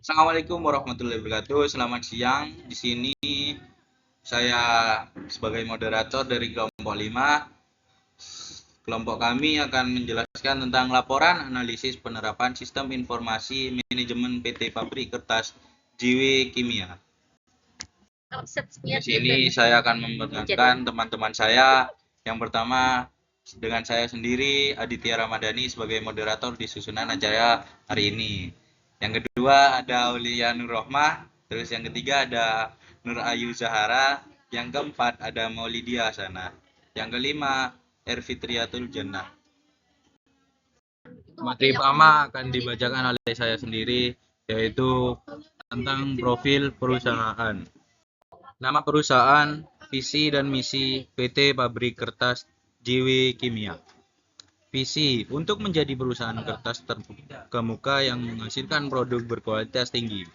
Assalamualaikum warahmatullahi wabarakatuh. Selamat siang. Di sini saya sebagai moderator dari kelompok 5. Kelompok kami akan menjelaskan tentang laporan analisis penerapan sistem informasi manajemen PT Pabrik Kertas JW Kimia. Di sini saya akan memperkenalkan teman-teman saya. Yang pertama dengan saya sendiri, Aditya Ramadhani sebagai moderator di susunan acara hari ini. Yang kedua ada Aulia Nur Rohmah, terus yang ketiga ada Nur Ayu Zahara, yang keempat ada Maulidia Hasana, yang kelima Erfitriatul Jannah. Materi pertama akan dibacakan oleh saya sendiri, yaitu tentang profil perusahaan. Nama perusahaan, visi dan misi PT Pabrik Kertas JW Kimia. Visi untuk menjadi perusahaan kertas terkemuka yang menghasilkan produk berkualitas tinggi,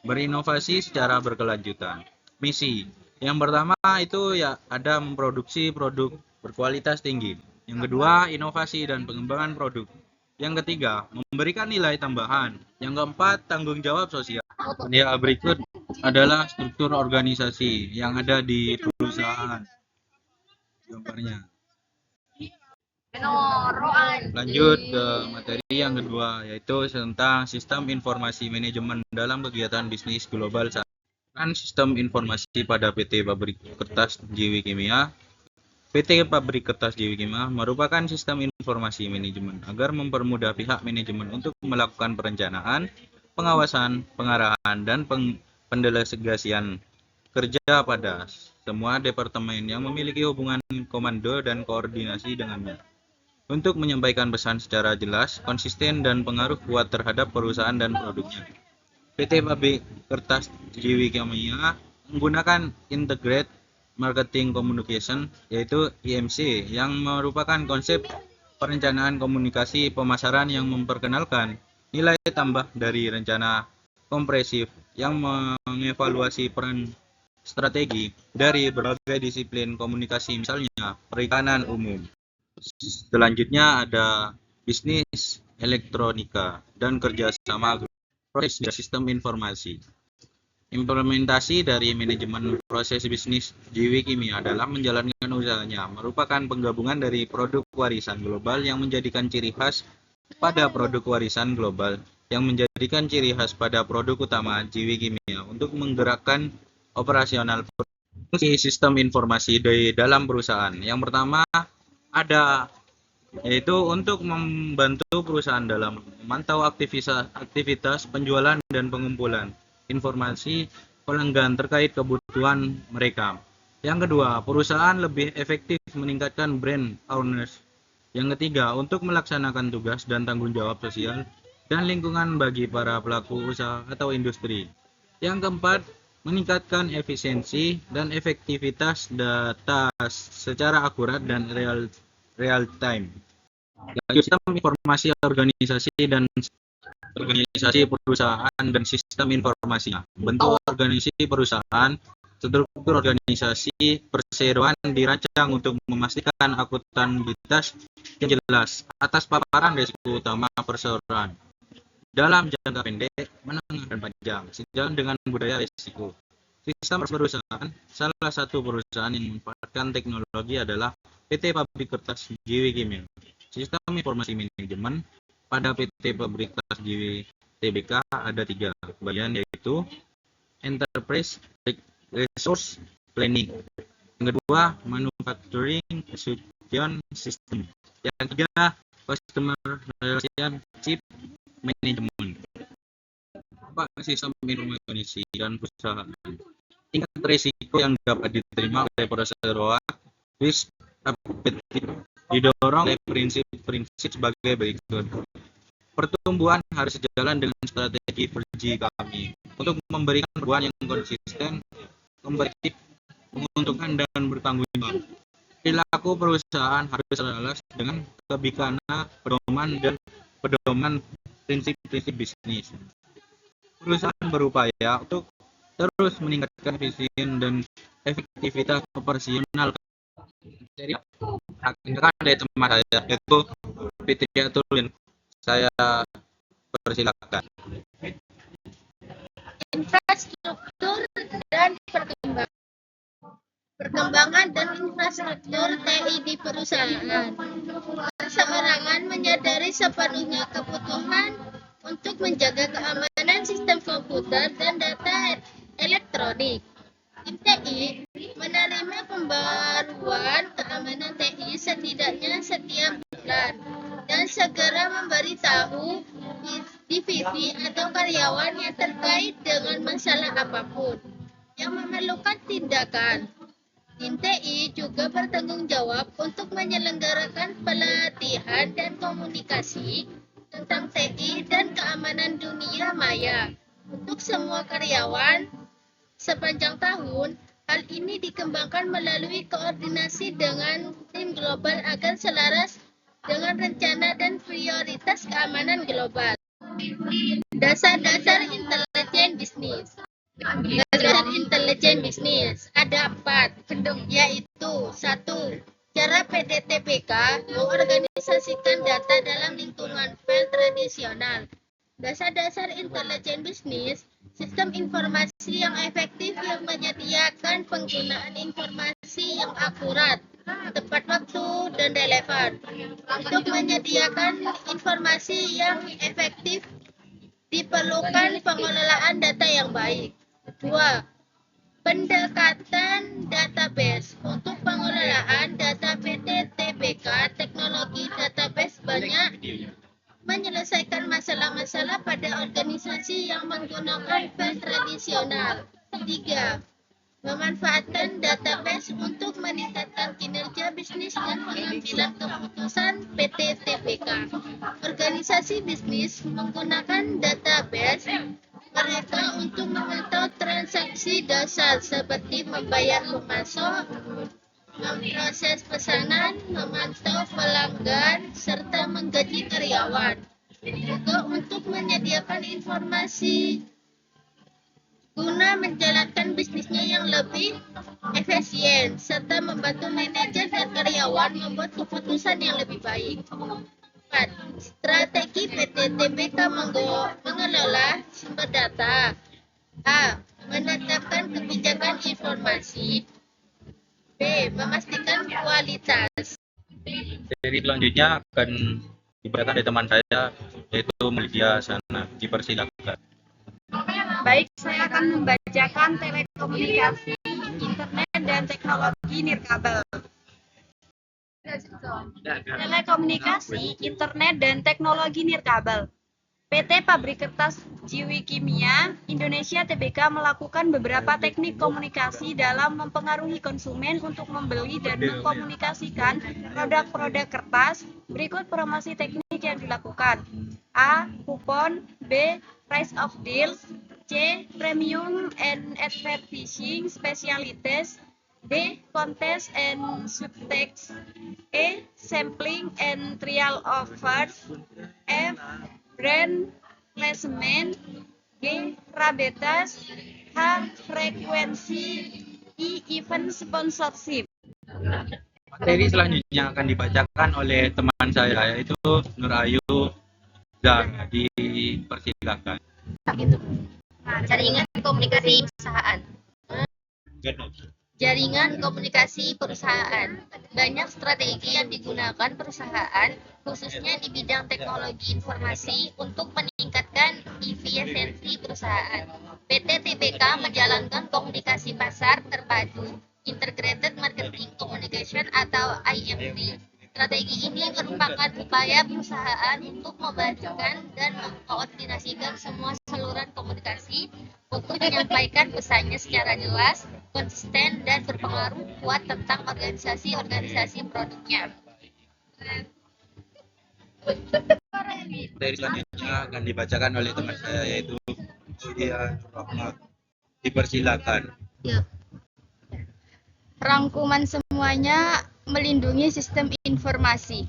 berinovasi secara berkelanjutan. Misi yang pertama itu ya ada memproduksi produk berkualitas tinggi. Yang kedua, inovasi dan pengembangan produk. Yang ketiga, memberikan nilai tambahan. Yang keempat, tanggung jawab sosial. Ya, berikut adalah struktur organisasi yang ada di perusahaan. Gambarnya. Lanjut ke materi yang kedua, yaitu tentang sistem informasi manajemen dalam kegiatan bisnis global. Kan sistem informasi pada PT Pabrik Kertas JW Kimia. PT Pabrik Kertas JW Kimia merupakan sistem informasi manajemen agar mempermudah pihak manajemen untuk melakukan perencanaan, pengawasan, pengarahan, dan pendelegasian kerja pada semua departemen yang memiliki hubungan komando dan koordinasi dengannya, untuk menyampaikan pesan secara jelas, konsisten, dan pengaruh kuat terhadap perusahaan dan produknya. PT Pabrik Kertas JW Kimia menggunakan Integrated Marketing Communication, yaitu IMC, yang merupakan konsep perencanaan komunikasi pemasaran yang memperkenalkan nilai tambah dari rencana kompresif yang mengevaluasi peran strategi dari berbagai disiplin komunikasi, misalnya perikanan umum. Selanjutnya ada bisnis elektronika dan kerjasama proses sistem informasi. Implementasi dari manajemen proses bisnis JW Kimia dalam menjalankan usahanya merupakan penggabungan dari produk warisan global yang menjadikan ciri khas pada produk warisan global yang menjadikan ciri khas pada produk utama JW Kimia untuk menggerakkan operasional fungsi sistem informasi di dalam perusahaan. Yang pertama ada yaitu untuk membantu perusahaan dalam memantau aktivitas penjualan dan pengumpulan informasi pelanggan terkait kebutuhan mereka. Yang kedua, perusahaan lebih efektif meningkatkan brand awareness. Yang ketiga, untuk melaksanakan tugas dan tanggung jawab sosial dan lingkungan bagi para pelaku usaha atau industri. Yang keempat, meningkatkan efisiensi dan efektivitas data secara akurat dan real time. Sistem informasi organisasi dan organisasi perusahaan dan sistem informasinya. Bentuk organisasi perusahaan, struktur organisasi perseroan dirancang untuk memastikan akuntabilitas yang jelas atas paparan risiko utama perseroan dalam jangka pendek, menengah, dan panjang, sejalan dengan budaya risiko. Sistem perusahaan, salah satu perusahaan yang memanfaatkan teknologi adalah PT Pabrik Kertas JW Kimia. Sistem informasi manajemen pada PT Pabrik Kertas JW TBK ada 3 bagian, yaitu Enterprise Resource Planning. Yang kedua, Manufacturing Execution System. Yang ketiga, Customer Relationship Management. Apa sistem informasi dan perusahaan? Tingkat risiko yang dapat diterima oleh perseroan risk appetite didorong oleh prinsip-prinsip sebagai berikut. Pertumbuhan harus sejalan dengan strategi kerja kami untuk memberikan perubahan yang konsisten, kompetitif, menguntungkan, dan bertanggung jawab. Perilaku perusahaan harus selaras dengan kebijaksanaan pedoman prinsip-prinsip bisnis. Perusahaan berupaya untuk terus meningkatkan efisien dan efektivitas operasional. Jadi akan dari teman saya, yaitu Fitriatul. Saya persilakan. pengembangan dan infrastruktur TI di perusahaan. Perseorangan menyadari sepenuhnya kebutuhan untuk menjaga keamanan sistem komputer dan data elektronik. Tim TI menerima pembaruan keamanan TI setidaknya setiap bulan dan segera memberitahu divisi atau karyawan yang terkait dengan masalah apapun yang memerlukan tindakan. Tim TI juga bertanggung jawab untuk menyelenggarakan pelatihan dan komunikasi tentang TI dan keamanan dunia maya untuk semua karyawan sepanjang tahun. Hal ini dikembangkan melalui koordinasi dengan tim global agar selaras dengan rencana dan prioritas keamanan global. Dasar-dasar intelijen bisnis. Dasar intelijen bisnis ada 4, yaitu 1. Cara PT TBK mengorganisasikan data dalam lingkungan file tradisional. Dasar-dasar intelijen bisnis, sistem informasi yang efektif yang menyediakan penggunaan informasi yang akurat, tepat waktu, dan relevan. Untuk menyediakan informasi yang efektif, diperlukan pengelolaan data yang baik. 2. Pendekatan database. Untuk pengelolaan data PT TBK, teknologi database banyak menyelesaikan masalah-masalah pada organisasi yang menggunakan file tradisional. 3. Memanfaatkan database untuk meningkatkan kinerja bisnis dan pengambilan keputusan PT TBK. Organisasi bisnis menggunakan database mereka untuk memantau transaksi dasar seperti membayar pemasok, memproses pesanan, memantau pelanggan, serta menggaji karyawan. Juga untuk menyediakan informasi guna menjalankan bisnisnya yang lebih efisien, serta membantu manajer dan karyawan membuat keputusan yang lebih baik. 4. Strategi PT TBK mengelola sumber data. A. Menetapkan kebijakan informasi. B. Memastikan kualitas. Seri selanjutnya akan dibacakan oleh teman saya, yaitu Melia Sana. Dipersilakan. Baik, saya akan membacakan telekomunikasi, internet, dan teknologi nirkabel. Telekomunikasi, internet, dan teknologi nirkabel. PT Pabrik Kertas Jiwi Kimia Indonesia Tbk melakukan beberapa teknik komunikasi dalam mempengaruhi konsumen untuk membeli dan mengkomunikasikan produk-produk kertas. Berikut promosi teknik yang dilakukan. A. Kupon. B. Price of deals. C. Premium and advertising specialities. D. Contest and subtext. E. Sampling and trial offers. F. Brand placement. G. Rabetas. H. Frekuensi. I. Event sponsorship. Materi selanjutnya akan dibacakan oleh teman saya, yaitu Nur Ayu Zahra. Dipersilakan. Jaringan komunikasi perusahaan. Jaringan komunikasi perusahaan. Banyak strategi yang digunakan perusahaan, khususnya di bidang teknologi informasi, untuk meningkatkan efisiensi perusahaan. PT TBK menjalankan komunikasi pasar terpadu, Integrated Marketing Communication atau IMC. Strategi ini merupakan upaya perusahaan untuk memajukan dan mengkoordinasikan semua saluran komunikasi untuk menyampaikan pesannya secara jelas, konsisten, dan berpengaruh kuat tentang organisasi produknya. Materi selanjutnya akan dibacakan oleh teman saya, yaitu Budia Rahmat. Dipersilakan. Ya. Rangkuman semuanya melindungi sistem informasi.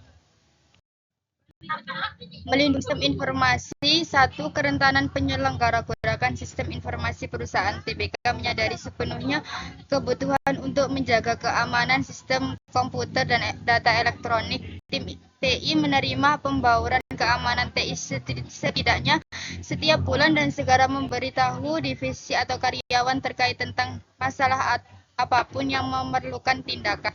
Melindungi sistem informasi. 1. Kerentanan penyelenggara gunakan sistem informasi perusahaan TBK menyadari sepenuhnya kebutuhan untuk menjaga keamanan sistem komputer dan data elektronik. Tim TI menerima pembauran keamanan TI setidaknya setiap bulan dan segera memberitahu divisi atau karyawan terkait tentang masalah apapun yang memerlukan tindakan.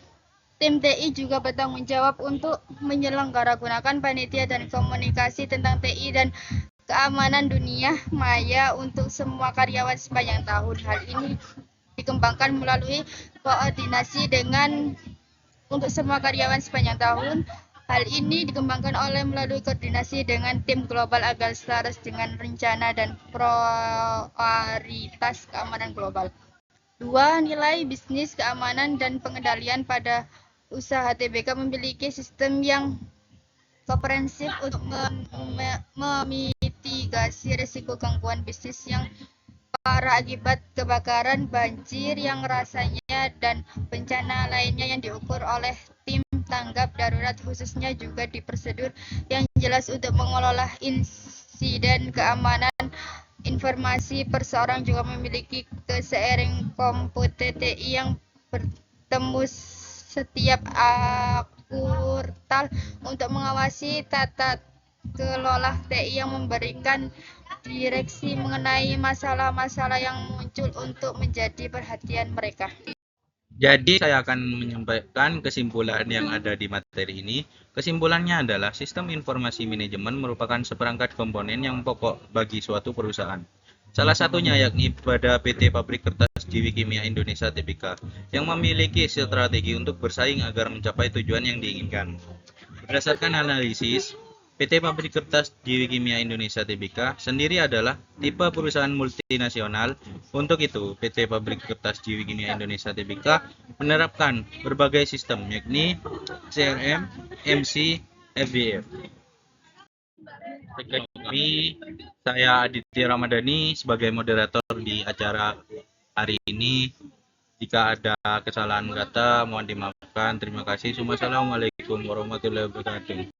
Tim TI juga bertanggung jawab untuk menyelenggarakan panitia dan komunikasi tentang TI dan keamanan dunia maya untuk semua karyawan sepanjang tahun. Hal ini dikembangkan melalui koordinasi untuk semua karyawan sepanjang tahun. Hal ini dikembangkan melalui koordinasi dengan tim global agar selaras dengan rencana dan prioritas keamanan global. 2. Nilai bisnis keamanan dan pengendalian pada usaha. TBK memiliki sistem yang komprehensif untuk memitigasi risiko gangguan bisnis yang parah akibat kebakaran, banjir yang rasanya, dan bencana lainnya yang diukur oleh tim tanggap darurat, khususnya juga di prosedur yang jelas untuk mengelola insiden keamanan informasi. Perseorang juga memiliki keseiring komputer TI yang bertemu setiap kuartal untuk mengawasi tata kelola TI yang memberikan direksi mengenai masalah-masalah yang muncul untuk menjadi perhatian mereka. Jadi saya akan menyampaikan kesimpulan yang ada di materi ini. Kesimpulannya adalah sistem informasi manajemen merupakan seperangkat komponen yang pokok bagi suatu perusahaan. Salah satunya yakni pada PT Pabrik Kertas Jiwi Kimia Indonesia Tbk yang memiliki strategi untuk bersaing agar mencapai tujuan yang diinginkan. Berdasarkan analisis, PT Pabrik Kertas Jiwi Kimia Indonesia Tbk sendiri adalah tipe perusahaan multinasional. Untuk itu, PT Pabrik Kertas Jiwi Kimia Indonesia Tbk menerapkan berbagai sistem yakni CRM, MC, FBF. Sekian kami, saya Aditya Ramadhani sebagai moderator di acara hari ini. Jika ada kesalahan kata mohon dimaafkan. Terima kasih. Wassalamualaikum warahmatullahi wabarakatuh.